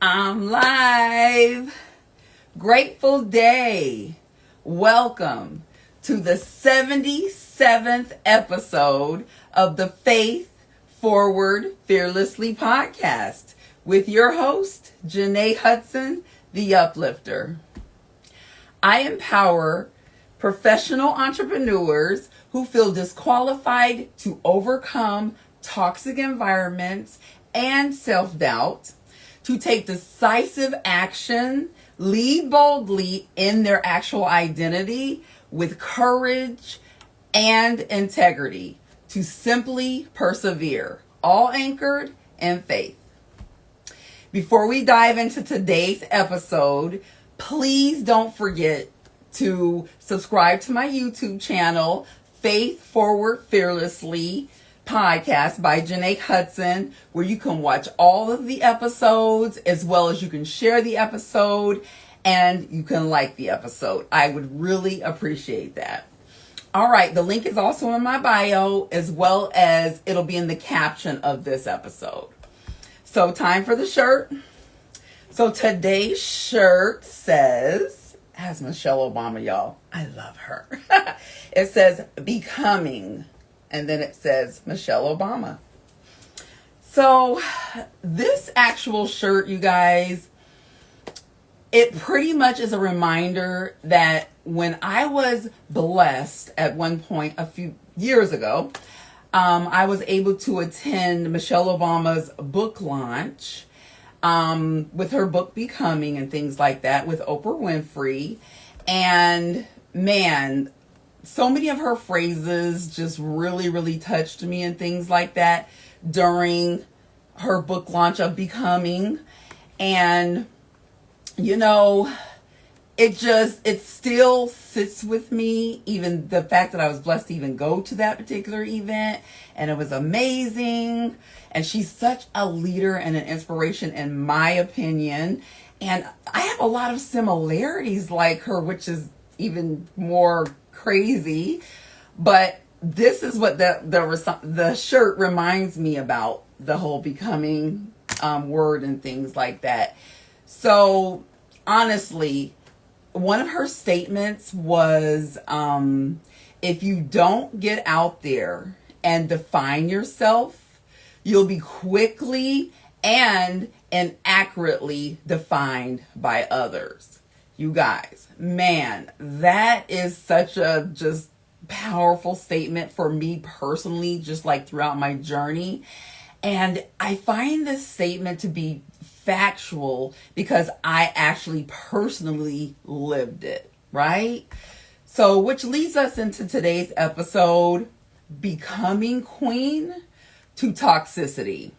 I'm live. Grateful day. Welcome to the 77th episode of the Faith Forward Fearlessly podcast with your host, Jenée Hudson, the Uplifter. I empower professional entrepreneurs who feel disqualified to overcome toxic environments and self-doubt, to take decisive action, lead boldly in their actual identity with courage and integrity, to simply persevere, all anchored in faith. Before we dive into today's episode, please don't forget to subscribe to my YouTube channel, Faith Forward Fearlessly podcast by Jenée Hudson, where you can watch all of the episodes, as well as you can share the episode and you can like the episode. I would really appreciate that. All right, the link is also in my bio, as well as it'll be in the caption of this episode. So time for the shirt. So today's shirt has Michelle Obama, y'all. I love her. It says becoming. And then it says Michelle Obama. So this actual shirt, you guys, it pretty much is a reminder that when I was blessed at one point a few years ago, I was able to attend Michelle Obama's book launch with her book Becoming and things like that with Oprah Winfrey. And man, so many of her phrases just really touched me and things like that during her book launch of Becoming. And, you know, it still sits with me, even the fact that I was blessed to even go to that particular event. And it was amazing. And she's such a leader and an inspiration, in my opinion. And I have a lot of similarities like her, which is even more crazy, but this is what the shirt reminds me about, the whole becoming word and things like that. So honestly, one of her statements was, if you don't get out there and define yourself, you'll be quickly and inaccurately defined by others. You guys, man, that is such a just powerful statement for me personally, just like throughout my journey. And I find this statement to be factual because I actually personally lived it, right? So, which leads us into today's episode, Becoming Queen to Toxicity.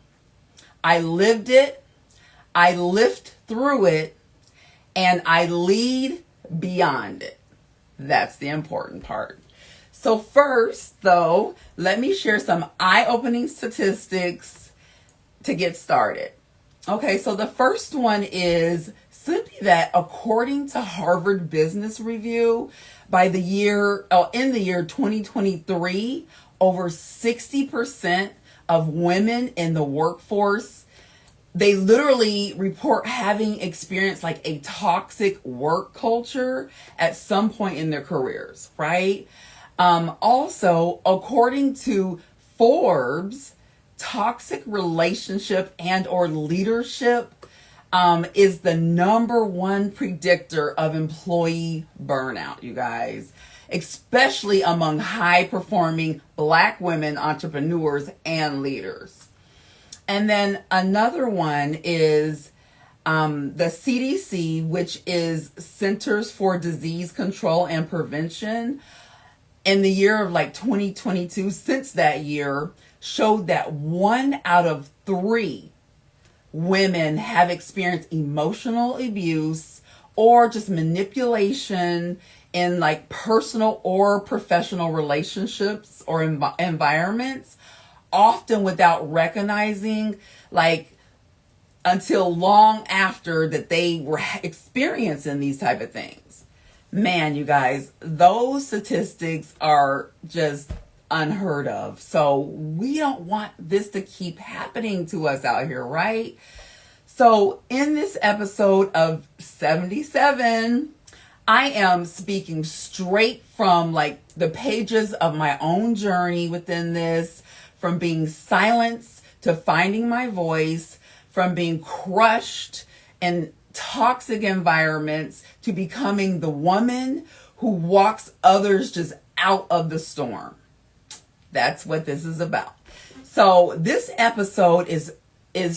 I lived it, I lived through it, and I lead beyond it. That's the important part. So first, though, let me share some eye-opening statistics to get started. Okay, so the first one is simply that according to Harvard Business Review, in the year 2023, over 60% of women in the workforce, they literally report having experienced like a toxic work culture at some point in their careers, right? Also, according to Forbes, toxic relationship and or leadership is the number one predictor of employee burnout, you guys, especially among high-performing Black women entrepreneurs and leaders. And then another one is the CDC, which is Centers for Disease Control and Prevention, in the year of like 2022, since that year, showed that 1 out of 3 women have experienced emotional abuse or just manipulation in like personal or professional relationships or environments, often without recognizing, like, until long after that they were experiencing these type of things. Man, you guys, those statistics are just unheard of. So we don't want this to keep happening to us out here, right? So in this episode of 77, I am speaking straight from like the pages of my own journey within this, from being silenced to finding my voice, from being crushed in toxic environments to becoming the woman who walks others just out of the storm. That's what this is about. So this episode is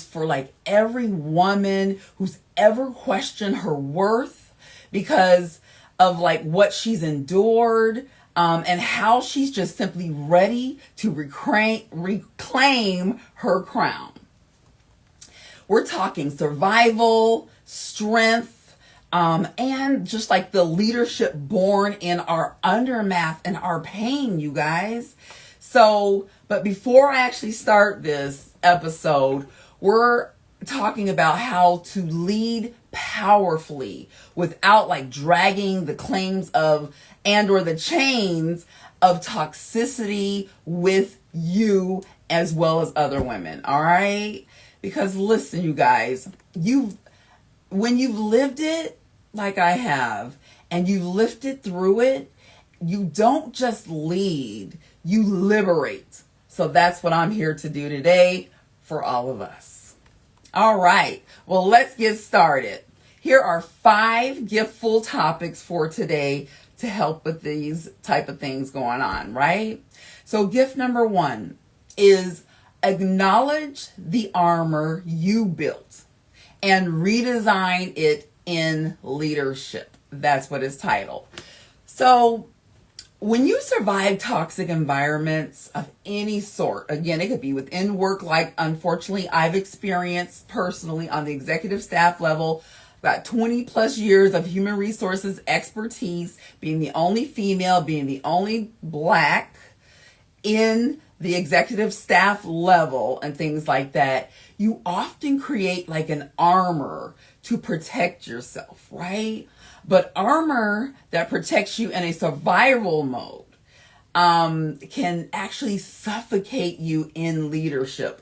for like every woman who's ever questioned her worth because of like what she's endured, and how she's just simply ready to reclaim her crown. We're talking survival, strength, and just like the leadership born in our undermath and our pain, you guys. So, but before I actually start this episode, we're talking about how to lead powerfully without like dragging the claims of and or the chains of toxicity with you as well as other women. All right. Because listen, you guys, when you've lived it like I have and you lifted through it, you don't just lead, you liberate. So that's what I'm here to do today for all of us. All right. Well, let's get started. Here are 5 giftful topics for today to help with these type of things going on, right? So gift number 1 is acknowledge the armor you built and redesign it in leadership. That's what it's titled. So when you survive toxic environments of any sort, again, it could be within work, like unfortunately I've experienced personally on the executive staff level, about 20 plus years of human resources expertise, being the only female, being the only Black in the executive staff level and things like that. You often create like an armor to protect yourself, right? But armor that protects you in a survival mode can actually suffocate you in leadership.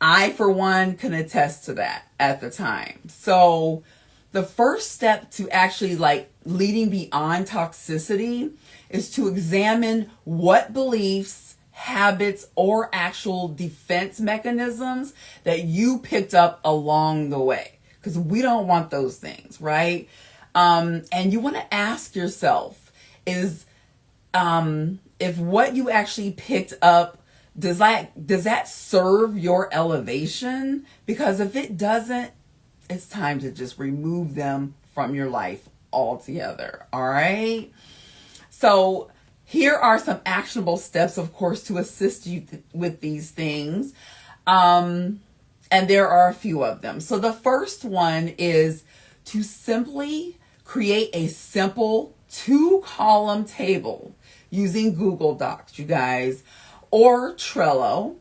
I, for one, can attest to that at the time. So the first step to actually like leading beyond toxicity is to examine what beliefs, habits, or actual defense mechanisms that you picked up along the way. Because we don't want those things, right? And you want to ask yourself, if what you actually picked up, does that serve your elevation? Because if it doesn't, it's time to just remove them from your life altogether. All right. So here are some actionable steps, of course, to assist you with these things. And there are a few of them. So the first one is to simply create a simple 2-column table using Google Docs, you guys, or Trello.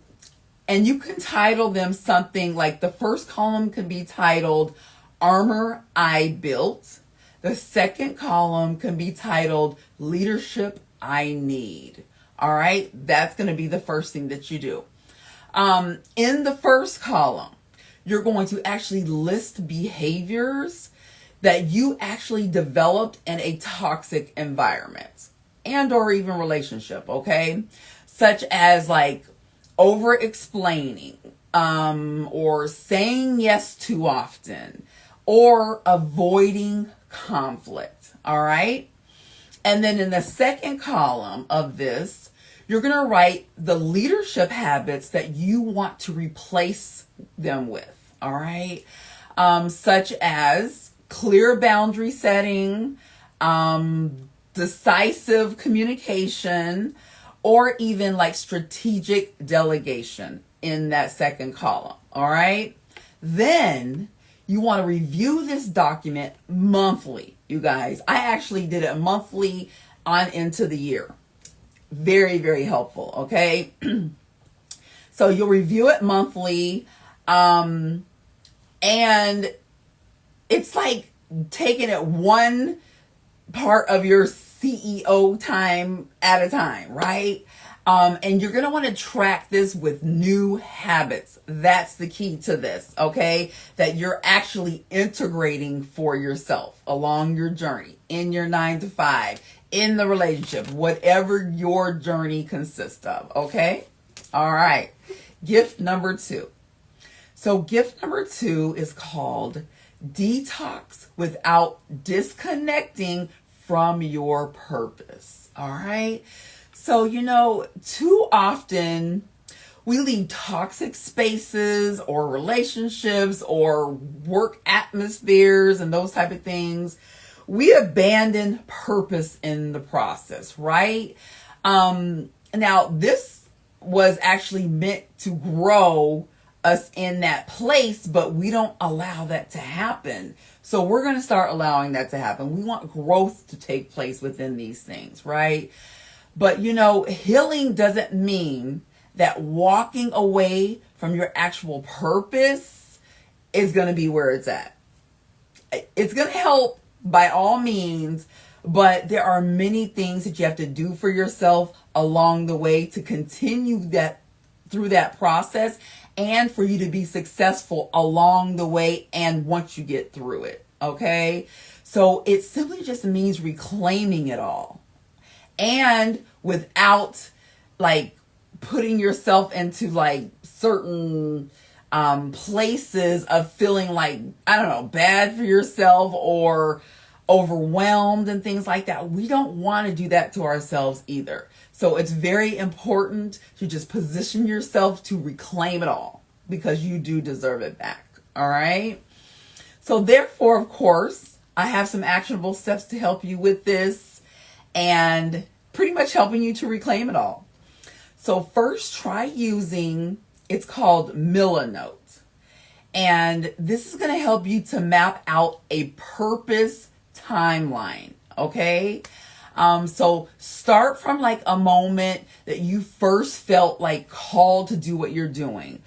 And you can title them something like, the first column can be titled Armor I Built. The second column can be titled Leadership I Need. All right. That's going to be the first thing that you do. In the first column, you're going to actually list behaviors that you actually developed in a toxic environment and or even relationship, okay? Such as like over explaining, or saying yes too often, or avoiding conflict, all right? And then in the second column of this, you're going to write the leadership habits that you want to replace them with, all right? Such as clear boundary setting, decisive communication, or even like strategic delegation in that second column, all right? Then you want to review this document monthly, you guys. I actually did it monthly on into the year. Very, very helpful, okay? So you'll review it monthly, and it's like taking it one part of your CEO time at a time, right? And you're going to want to track this with new habits. That's the key to this, okay? That you're actually integrating for yourself along your journey, in your 9 to 5, in the relationship, whatever your journey consists of, okay? All right. Gift number 2. So gift number 2 is called Detox Without Disconnecting from Your Purpose. All right. So, too often we leave toxic spaces or relationships or work atmospheres and those type of things. We abandon purpose in the process, right? Now, this was actually meant to grow us in that place, but we don't allow that to happen. So we're going to start allowing that to happen. We want growth to take place within these things, right? But healing doesn't mean that walking away from your actual purpose is going to be where it's at. It's going to help by all means, but there are many things that you have to do for yourself along the way to continue that through that process and for you to be successful along the way and once you get through it. Okay? So it simply just means reclaiming it all. And without putting yourself into certain places of feeling bad for yourself or overwhelmed and things like that. We don't want to do that to ourselves either. So it's very important to just position yourself to reclaim it all because you do deserve it back. All right. So therefore, of course, I have some actionable steps to help you with this and pretty much helping you to reclaim it all. So first, try using, it's called Milanote. And this is going to help you to map out a purpose timeline. Okay. So start from a moment that you first felt called to do what you're doing,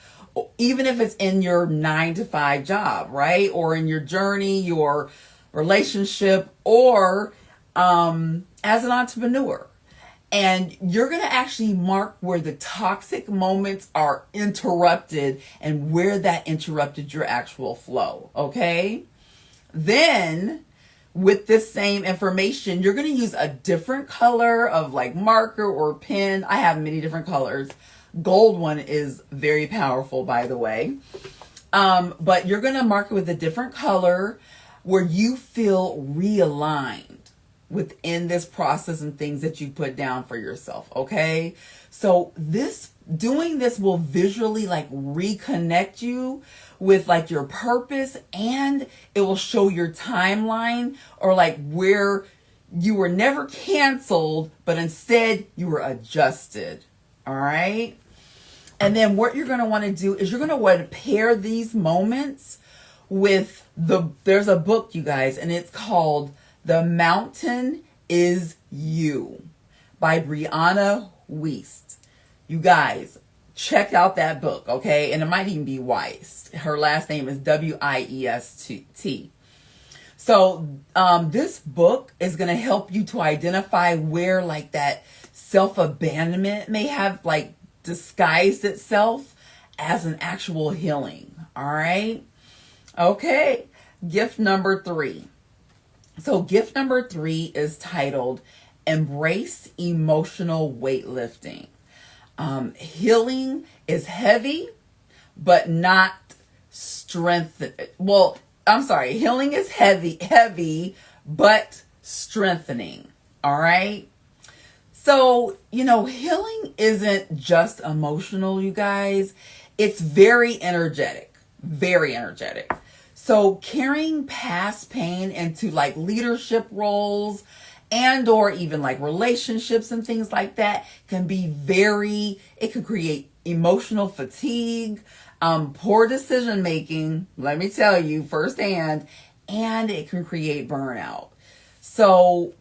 even if it's in your 9 to 5 job, right? Or in your journey, your relationship, or as an entrepreneur. And you're going to actually mark where the toxic moments are interrupted and where that interrupted your actual flow. Okay. Then with this same information, you're going to use a different color of marker or pen. I have many different colors. Gold one is very powerful, by the way. But you're going to mark it with a different color where you feel realigned within this process and things that you put down for yourself. Okay. So doing this will visually reconnect you with your purpose, and it will show your timeline or where you were never canceled, but instead you were adjusted. All right. And then what you're going to want to do is you're going to want to pair these moments with there's a book, you guys, and it's called The Mountain Is You by Brianna Wiest. You guys, check out that book, okay? And it might even be Wiest. Her last name is Wiest. So this book is going to help you to identify where that self-abandonment may have disguised itself as an actual healing. All right? Okay. Gift number 3. So gift number 3 is titled Embrace Emotional Weightlifting. Healing is heavy, but not healing is heavy, but strengthening. All right. So, healing isn't just emotional, you guys. It's very energetic, very energetic. So carrying past pain into leadership roles and or even relationships and things like that can be it could create emotional fatigue, poor decision making, let me tell you firsthand, and it can create burnout. So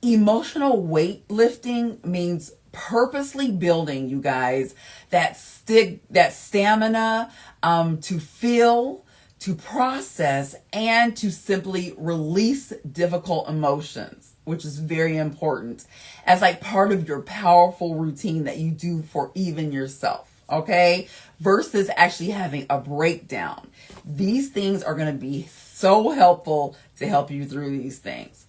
emotional weightlifting means purposely building, you guys, that stamina to feel, to process and to simply release difficult emotions, which is very important as like part of your powerful routine that you do for even yourself, okay? Versus actually having a breakdown. These things are going to be so helpful to help you through these things.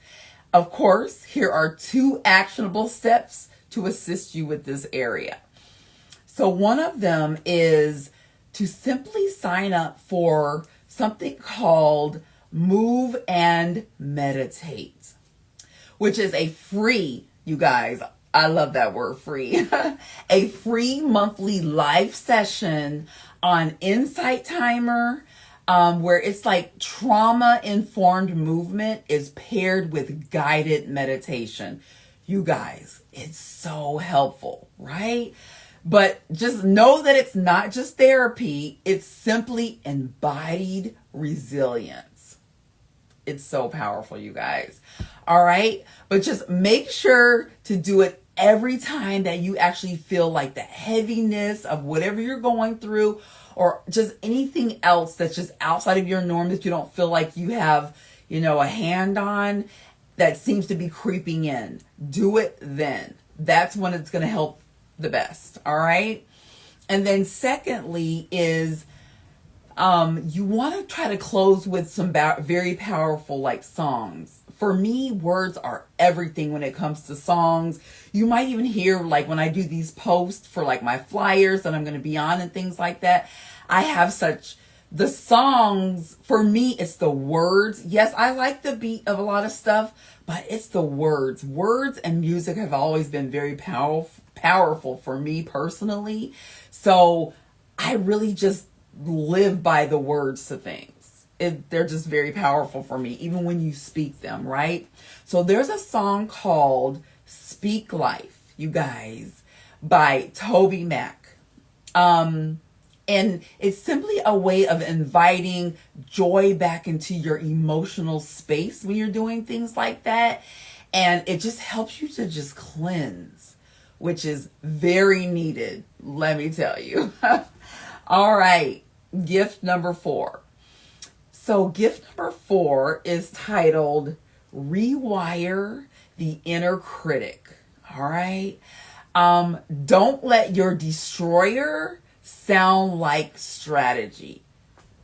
Of course, here are 2 actionable steps to assist you with this area. So one of them is to simply sign up for something called Move and Meditate, which is a free, you guys, I love that word, free, a free monthly live session on Insight Timer, where it's like trauma-informed movement is paired with guided meditation. You guys, it's so helpful, right? But just know that it's not just therapy. It's simply embodied resilience. It's so powerful, you guys. All right. But just make sure to do it every time that you actually feel like the heaviness of whatever you're going through, or just anything else that's just outside of your norm that you don't feel like you have, a hand on that seems to be creeping in. Do it then. That's when it's going to help the best. All right. And then secondly is you want to try to close with some very powerful like songs. For me, words are everything when it comes to songs. You might even hear like when I do these posts for like my flyers that I'm going to be on and things like that. I have the songs, for me, it's the words. Yes, I like the beat of a lot of stuff, but it's the words. Words and music have always been very powerful for me personally. So I really just live by the words to things. They're just very powerful for me, even when you speak them, right? So there's a song called Speak Life, you guys, by Toby Mac. And it's simply a way of inviting joy back into your emotional space when you're doing things like that. And it just helps you to just cleanse, which is very needed, let me tell you. All right, gift number 4. So gift number 4 is titled Rewire the Inner Critic. All right. Don't let your destroyer sound like strategy.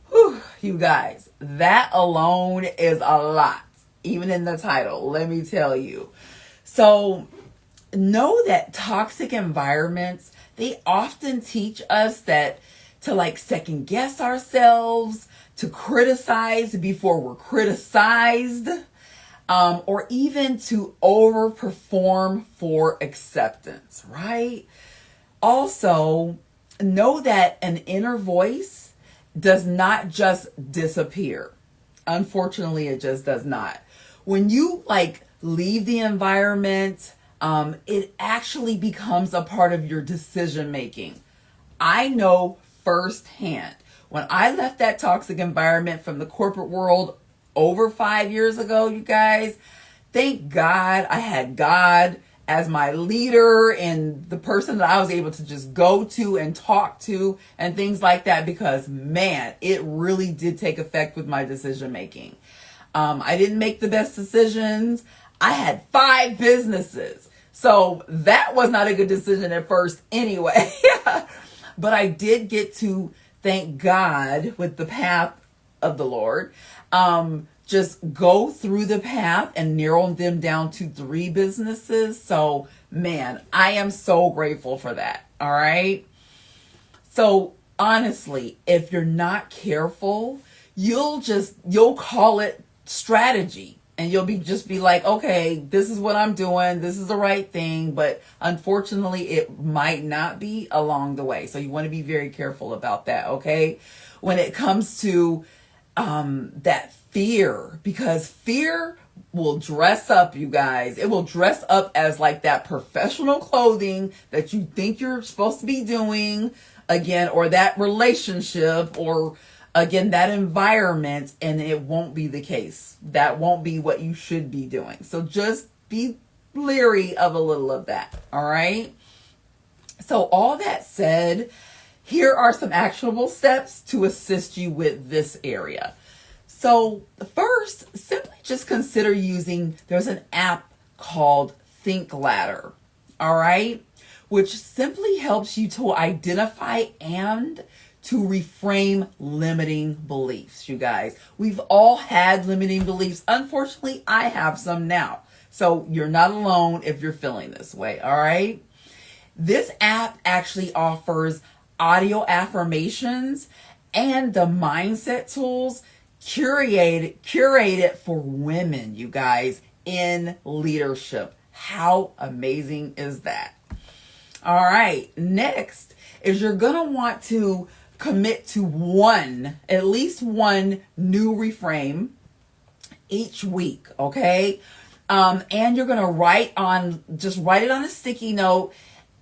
Whew, you guys, that alone is a lot, even in the title, let me tell you. So know that toxic environments, they often teach us that to like second guess ourselves, to criticize before we're criticized, or even to overperform for acceptance, right? Also, know that an inner voice does not just disappear. Unfortunately, it just does not. When you like leave the environment, it actually becomes a part of your decision making. I know firsthand when I left that toxic environment from the corporate world over 5 years ago, you guys, thank God I had God as my leader and the person that I was able to just go to and talk to and things like that, because man, it really did take effect with my decision making. I didn't make the best decisions. I had 5 businesses. So that was not a good decision at first anyway. But I did get to thank God with the path of the Lord. Just go through the path and narrow them down to 3 businesses. So, man, I am so grateful for that. All right. So honestly, if you're not careful, you'll call it strategy. And you'll just be like, okay, this is what I'm doing. This is the right thing. But unfortunately, it might not be along the way. So you want to be very careful about that, okay? When it comes to that fear, because fear will dress up, you guys. It will dress up as like that professional clothing that you think you're supposed to be doing, again, or that relationship, or again, that environment, and it won't be the case. That won't be what you should be doing. So just be leery of a little of that. All right. So all that said, here are some actionable steps to assist you with this area. So first, simply just consider there's an app called Think Ladder, all right, which simply helps you to identify and to reframe limiting beliefs, you guys. We've all had limiting beliefs. Unfortunately, I have some now. So you're not alone if you're feeling this way, all right? This app actually offers audio affirmations and the mindset tools curated for women, you guys, in leadership. How amazing is that? All right, next is you're going to want to commit to at least one new reframe each week, okay? And you're going to write it on a sticky note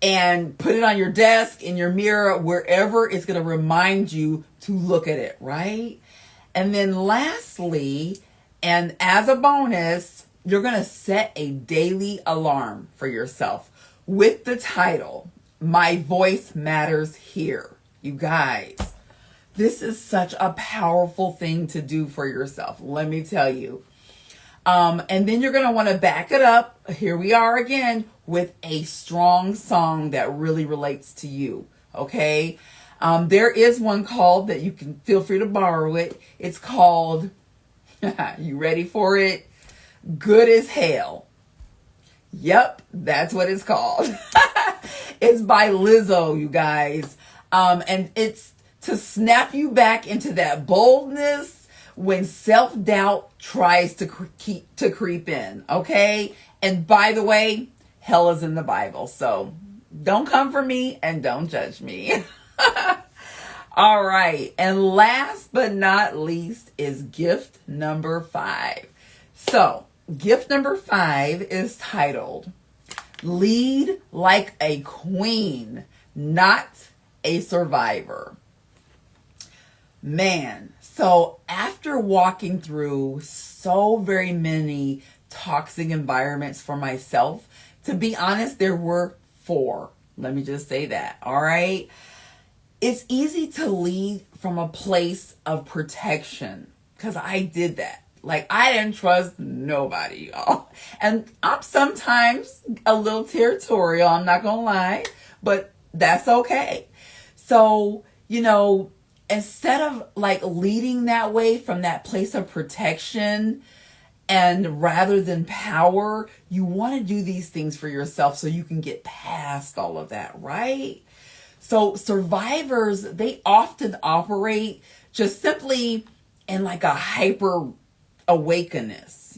and put it on your desk, in your mirror, wherever it's going to remind you to look at it, right? And then lastly, and as a bonus, you're going to set a daily alarm for yourself with the title, My Voice Matters Here. You guys, this is such a powerful thing to do for yourself, let me tell you. And then you're going to want to back it up. Here we are again with a strong song that really relates to you. Okay. There is one called that you can feel free to borrow it. It's called, you ready for it? Good as Hell. Yep. That's what it's called. It's by Lizzo, you guys. And it's to snap you back into that boldness when self-doubt tries to creep in, okay? And by the way, hell is in the Bible, so don't come for me and don't judge me. All right, and last but not least is gift number 5. So, gift number 5 is titled, Lead Like a Queen, Not a Survivor. Man, so after walking through so very many toxic environments for myself, to be honest, there were 4. Let me just say that, all right? It's easy to lead from a place of protection because I did that. Like, I didn't trust nobody, y'all. And I'm sometimes a little territorial, I'm not going to lie, but that's okay. So, instead of like leading that way from that place of protection and rather than power, you want to do these things for yourself so you can get past all of that, right? So survivors, they often operate just simply in like a hyper awakeness,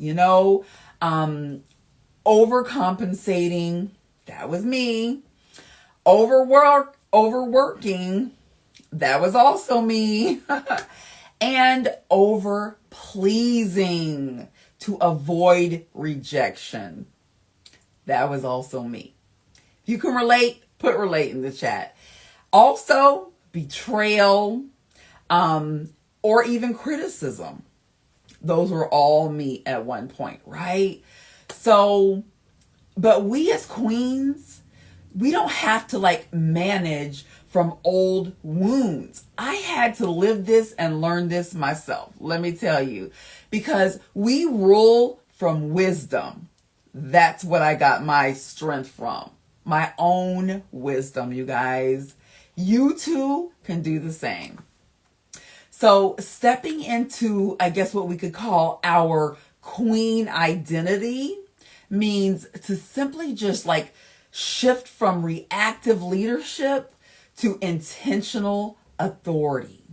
overcompensating. That was me. Overworking. That was also me. And over pleasing to avoid rejection. That was also me. If you can relate, put relate in the chat. Also, betrayal, or even criticism. Those were all me at one point, right? So, but we as queens, we don't have to like manage from old wounds. I had to live this and learn this myself, let me tell you, because we rule from wisdom. That's what I got my strength from. My own wisdom, you guys. You too can do the same. So stepping into, I guess what we could call our queen identity means to simply just like shift from reactive leadership to intentional authority.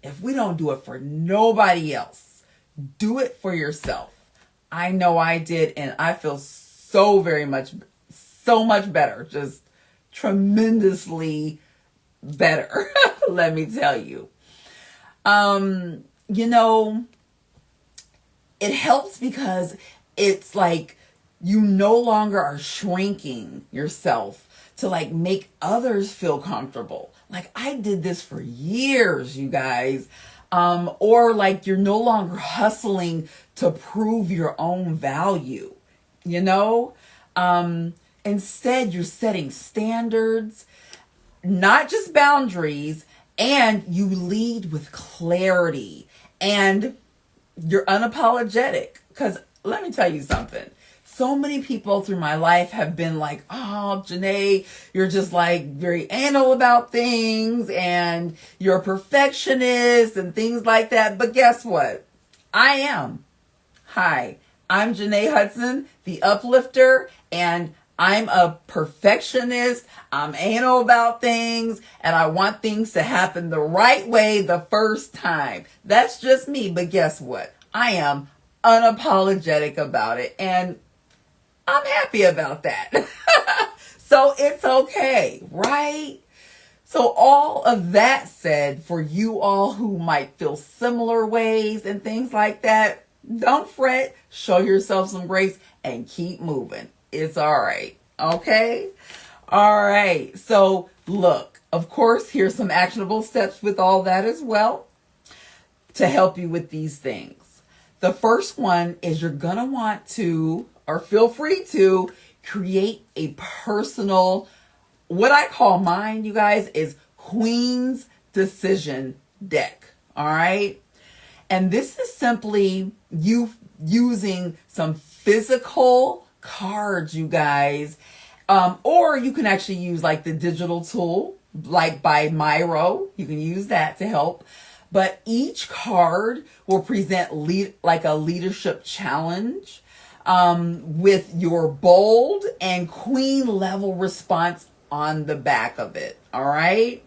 If we don't do it for nobody else, do it for yourself. I know I did, and I feel so much better, just tremendously better, let me tell you. It helps because it's like you no longer are shrinking yourself to like make others feel comfortable. Like I did this for years, you guys. Or like you're no longer hustling to prove your own value, Instead, you're setting standards, not just boundaries, and you lead with clarity and you're unapologetic. Because let me tell you something. So many people through my life have been like, oh, Jenée, you're just like very anal about things and you're a perfectionist and things like that. But guess what? I am. Hi, I'm Jenée Hudson, the Uplifter, and I'm a perfectionist. I'm anal about things and I want things to happen the right way the first time. That's just me. But guess what? I am unapologetic about it. And I'm happy about that. So it's okay, right? So all of that said, for you all who might feel similar ways and things like that, don't fret, show yourself some grace and keep moving. It's all right. Okay? All right. So look, of course, here's some actionable steps with all that as well to help you with these things. The first one is you're going to want to, or feel free to, create a personal, what I call mine, you guys, is Queen's Decision deck. All right. And this is simply you using some physical cards, you guys. Or you can actually use like the digital tool, like by Miro. You can use that to help. But each card will present like a leadership challenge with your bold and queen level response on the back of it. All right.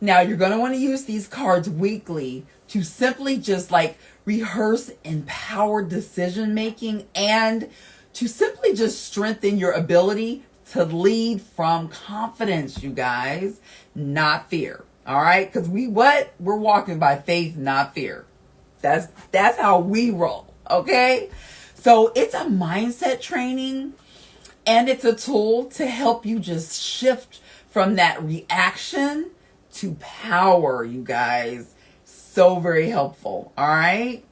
Now you're going to want to use these cards weekly to simply just like rehearse empowered decision making and to simply just strengthen your ability to lead from confidence, you guys, not fear. All right. Because we're walking by faith, not fear. That's how we roll. Okay. So it's a mindset training and it's a tool to help you just shift from that reaction to power, you guys. So very helpful. All right.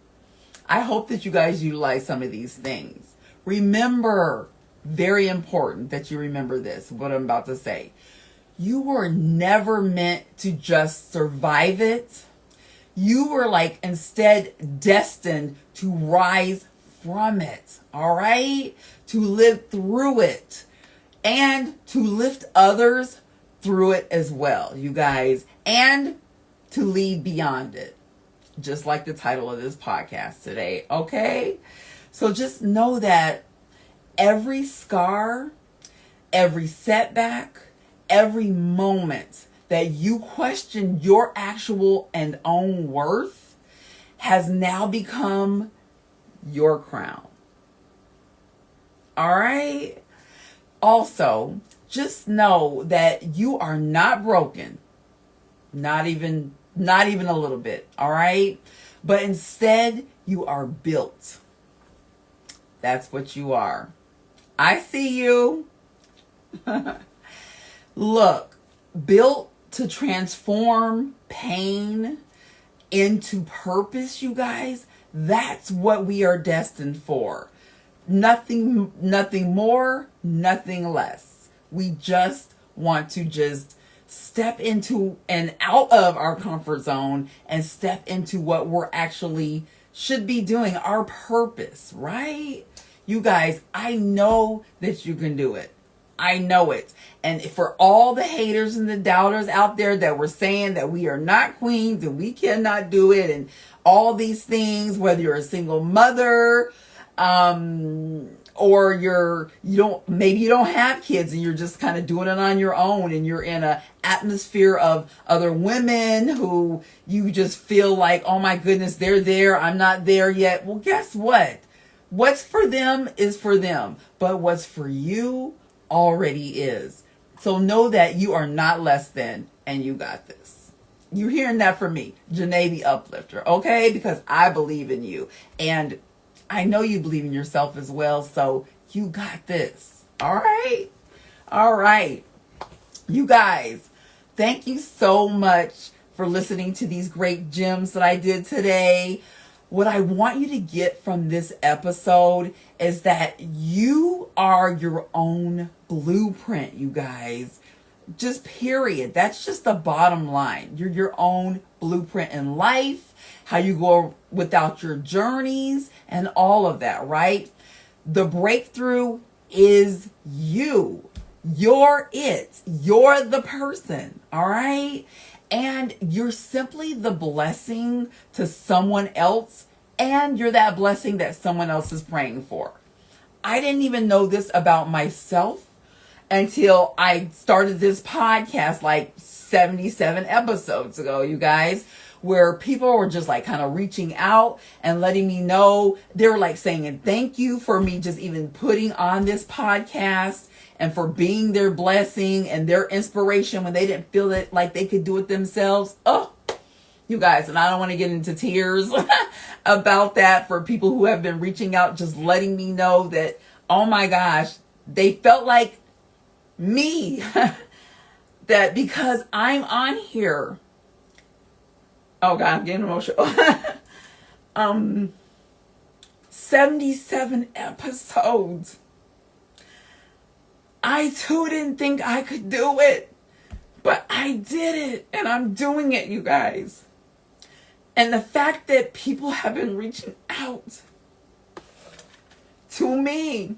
I hope that you guys utilize some of these things. Remember, very important that you remember this, what I'm about to say. You were never meant to just survive it. You were like instead destined to rise from it. All right. To live through it and to lift others through it as well, you guys, and to lead beyond it. Just like the title of this podcast today. Okay. So just know that every scar, every setback, every moment that you question your actual and own worth has now become your crown. All right. Also, just know that you are not broken. Not even a little bit. All right. But instead, you are built. That's what you are. I see you. Look, built to transform pain into purpose, you guys. That's what we are destined for. Nothing more, nothing less. We just want to just step into and out of our comfort zone and step into what we're actually should be doing, our purpose, right? You guys, I know that you can do it. I know it. And for all the haters and the doubters out there that were saying that we are not queens and we cannot do it and all these things, whether you're a single mother, or maybe you don't have kids and you're just kind of doing it on your own and you're in a atmosphere of other women who you just feel like, oh my goodness, they're there. I'm not there yet. Well, guess what? What's for them is for them, but what's for you already is. So know that you are not less than, and you got this. You're hearing that from me, Jenée the Uplifter, okay? Because I believe in you, and I know you believe in yourself as well, so you got this. All right? All right. You guys, thank you so much for listening to these great gems that I did today. What I want you to get from this episode is that you are your own blueprint, you guys. Just period. That's just the bottom line. You're your own blueprint in life, how you go without your journeys and all of that, right? The breakthrough is you. You're it. You're the person, all right? And you're simply the blessing to someone else, and you're that blessing that someone else is praying for. I didn't even know this about myself until I started this podcast like 77 episodes ago, you guys, where people were just like kind of reaching out and letting me know. They were like saying thank you for me just even putting on this podcast and for being their blessing and their inspiration when they didn't feel it like they could do it themselves. Oh, you guys, and I don't want to get into tears about that for people who have been reaching out, just letting me know that, oh my gosh, they felt like me, that because I'm on here. Oh God, I'm getting emotional. 77 episodes. I too didn't think I could do it, but I did it, and I'm doing it, you guys. And the fact that people have been reaching out to me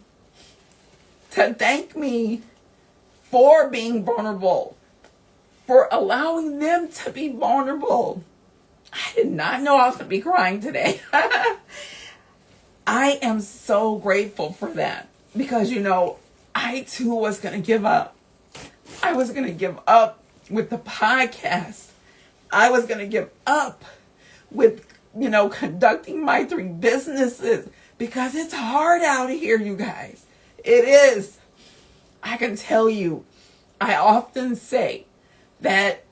to thank me for being vulnerable, for allowing them to be vulnerable. I did not know I was going to be crying today. I am so grateful for that because, you know, I too was going to give up. I was going to give up with the podcast. I was going to give up with, you know, conducting my 3 businesses because it's hard out here, you guys. It is. I can tell you, I often say that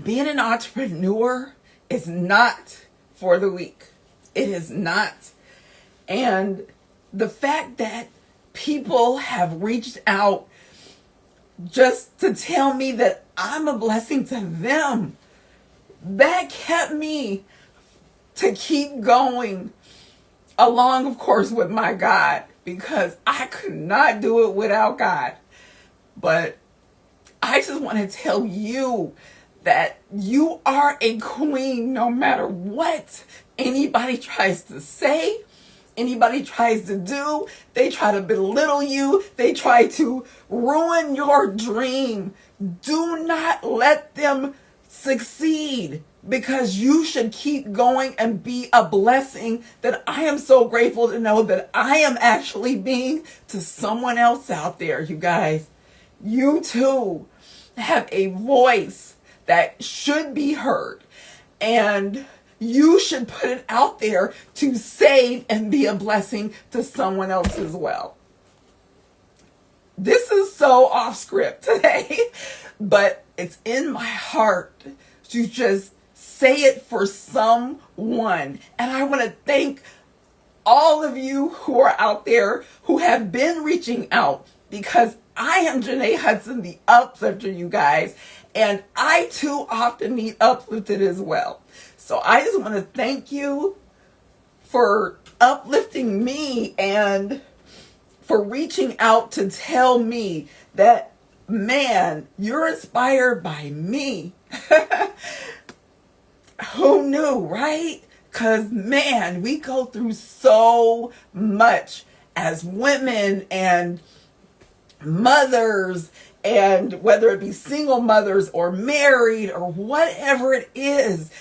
being an entrepreneur is not for the weak. It is not. And the fact that people have reached out just to tell me that I'm a blessing to them, that kept me to keep going along, of course, with my God, because I could not do it without God. But I just want to tell you that you are a queen no matter what anybody tries to say, anybody tries to do. They try to belittle you. They try to ruin your dream. Do not let them succeed, because you should keep going and be a blessing that I am so grateful to know that I am actually being to someone else out there, you guys. You too have a voice that should be heard, and you should put it out there to save and be a blessing to someone else as well. This is so off script today, but it's in my heart to just say it for someone. And I want to thank all of you who are out there who have been reaching out, because I am Jenée Hudson, the Uplifter, you guys. And I too often need uplifted as well. So I just want to thank you for uplifting me and for reaching out to tell me that, man, you're inspired by me. Who knew, right? Because, man, we go through so much as women and mothers, and whether it be single mothers or married or whatever it is.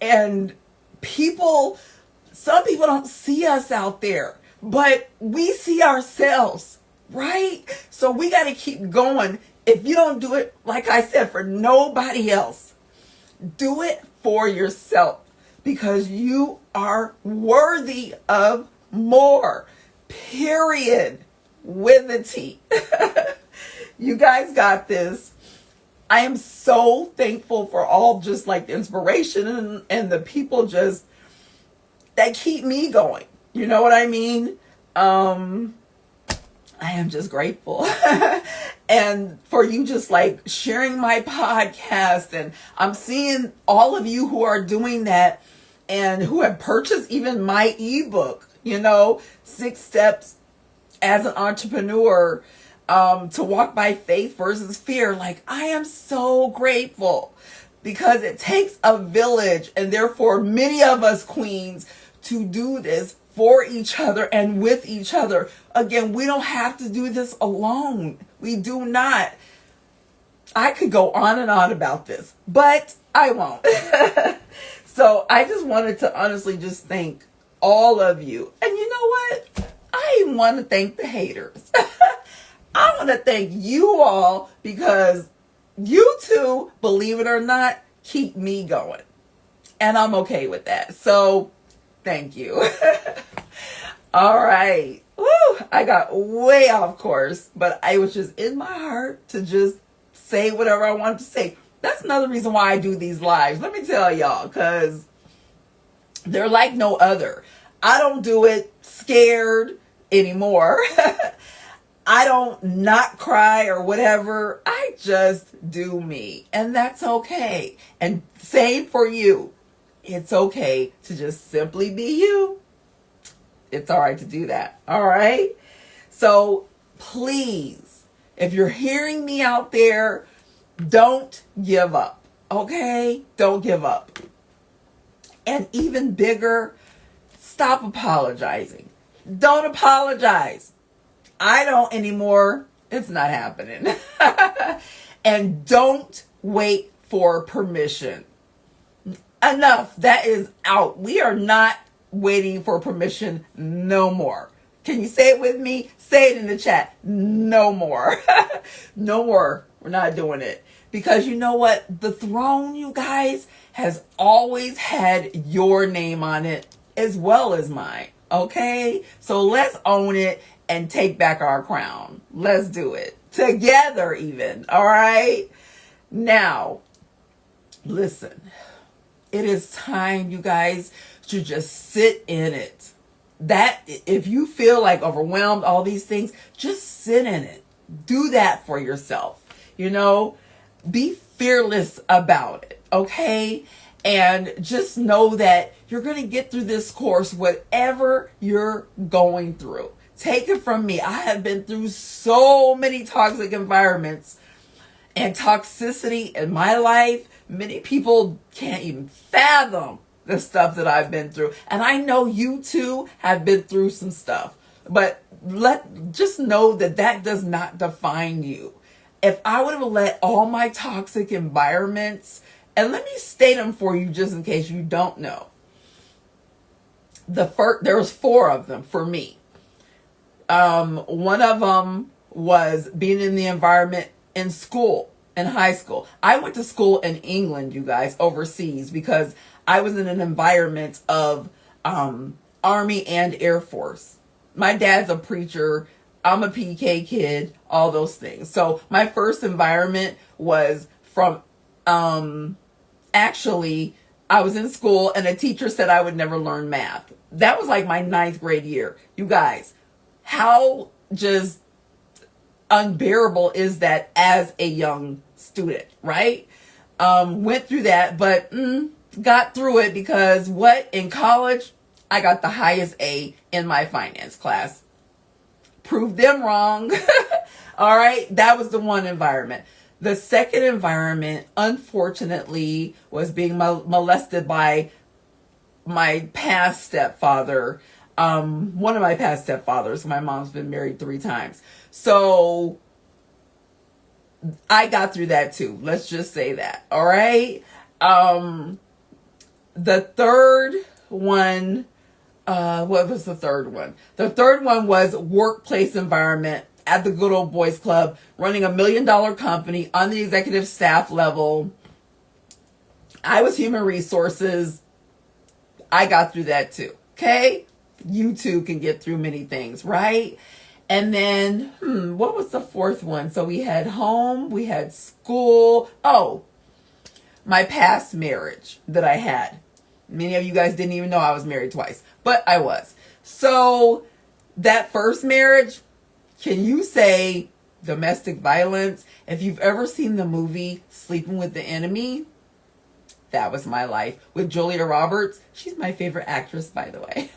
And some people don't see us out there, but we see ourselves, right? So we got to keep going. If you don't do it, like I said, for nobody else, do it for yourself, because you are worthy of more, period, with a T. You guys got this. I am so thankful for all just like the inspiration and the people just that keep me going. You know what I mean? I am just grateful. And for you just like sharing my podcast, and I'm seeing all of you who are doing that and who have purchased even my ebook, 6 Steps as an Entrepreneur. to walk by faith versus fear. Like, I am so grateful because it takes a village, and therefore many of us queens, to do this for each other and with each other. Again, we don't have to do this alone. We do not. I could go on and on about this, but I won't. So I just wanted to honestly just thank all of you. And you know what? I even want to thank the haters. I want to thank you all because you two, believe it or not, keep me going. And I'm okay with that. So thank you. All right. Woo, I got way off course, but I was just in my heart to just say whatever I wanted to say. That's another reason why I do these lives. Let me tell y'all, because they're like no other. I don't do it scared anymore. I don't not cry or whatever. I just do me. And that's okay. And same for you. It's okay to just simply be you. It's all right to do that. All right. So please, if you're hearing me out there, don't give up. Okay? Don't give up. And even bigger, stop apologizing. Don't apologize. I don't anymore. It's not happening. And don't wait for permission. Enough. That is out. We are not waiting for permission no more. Can you say it with me? Say it in the chat. No more. No more. We're not doing it. Because you know what? The throne, you guys, has always had your name on it as well as mine. Okay? So let's own it and take back our crown. Let's do it. Together even. All right? Now, listen. It is time, you guys, to just sit in it. That, if you feel like overwhelmed, all these things, just sit in it. Do that for yourself. You know, be fearless about it, okay? And just know that you're going to get through this course, whatever you're going through. Take it from me. I have been through so many toxic environments and toxicity in my life. Many people can't even fathom the stuff that I've been through. And I know you too have been through some stuff. But just know that that does not define you. If I would have let all my toxic environments, and let me state them for you just in case you don't know. There was 4 of them for me. One of them was being in the environment in school, in high school. I went to school in England, you guys, overseas, because I was in an environment of Army and Air Force. My dad's a preacher. I'm a PK kid, all those things. So my first environment was from, actually, I was in school and a teacher said I would never learn math. That was like my 9th grade year. You guys, how just unbearable is that as a young student, right? Went through that, but got through it because in college, I got the highest A in my finance class. Proved them wrong. All right. That was the one environment. The second environment, unfortunately, was being molested by my past stepfather. One of my past stepfathers. My mom's been married 3 times. So I got through that too. Let's just say that. All right. The third one, what was the third one? The third one was workplace environment at the Good Old Boys Club, running $1 million company on the executive staff level. I was human resources. I got through that too. Okay. You too can get through many things, right? And then, what was the 4th one? So we had home, we had school. Oh, my past marriage that I had. Many of you guys didn't even know I was married twice, but I was. So that first marriage, can you say domestic violence? If you've ever seen the movie Sleeping with the Enemy, that was my life with Julia Roberts. She's my favorite actress, by the way.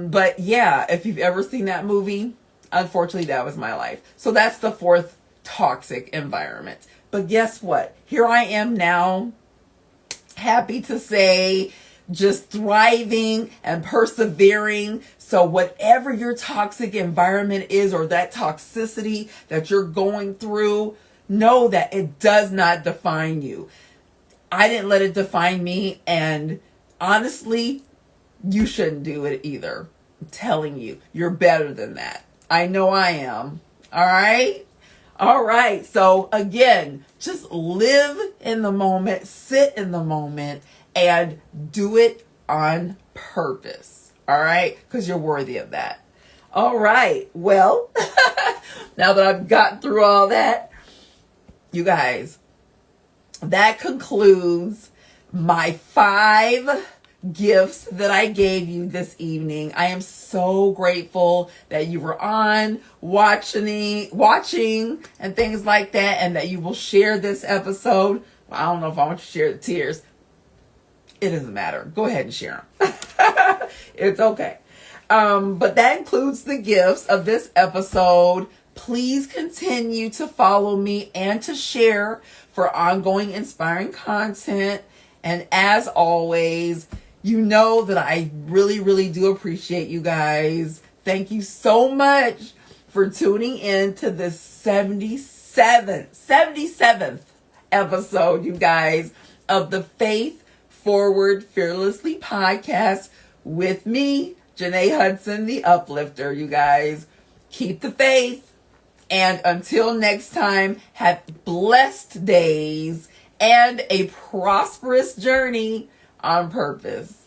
But yeah, if you've ever seen that movie, Unfortunately, that was my life. So that's the fourth toxic environment. But guess what? Here I am now, happy to say, just thriving and persevering. So whatever your toxic environment is, or that toxicity that you're going through, know that it does not define you. I didn't let it define me, and honestly, you shouldn't do it either. I'm telling you, you're better than that. I know I am. All right? All right. So again, just live in the moment, sit in the moment, and do it on purpose. All right? Because you're worthy of that. All right. Well, now that I've gotten through all that, you guys, that concludes my 5 gifts that I gave you this evening. I am so grateful that you were on watching and things like that, and that you will share this episode. Well, I don't know if I want you to share the tears. It doesn't matter. Go ahead and share them. It's okay. But that includes the gifts of this episode. Please continue to follow me and to share for ongoing inspiring content. And as always, you know that I really, really do appreciate you guys. Thank you so much for tuning in to this 77th episode, you guys, of the Faith Forward Fearlessly podcast with me, Jenée Hudson, the Uplifter. You guys, keep the faith. And until next time, have blessed days and a prosperous journey on purpose.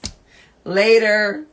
Later.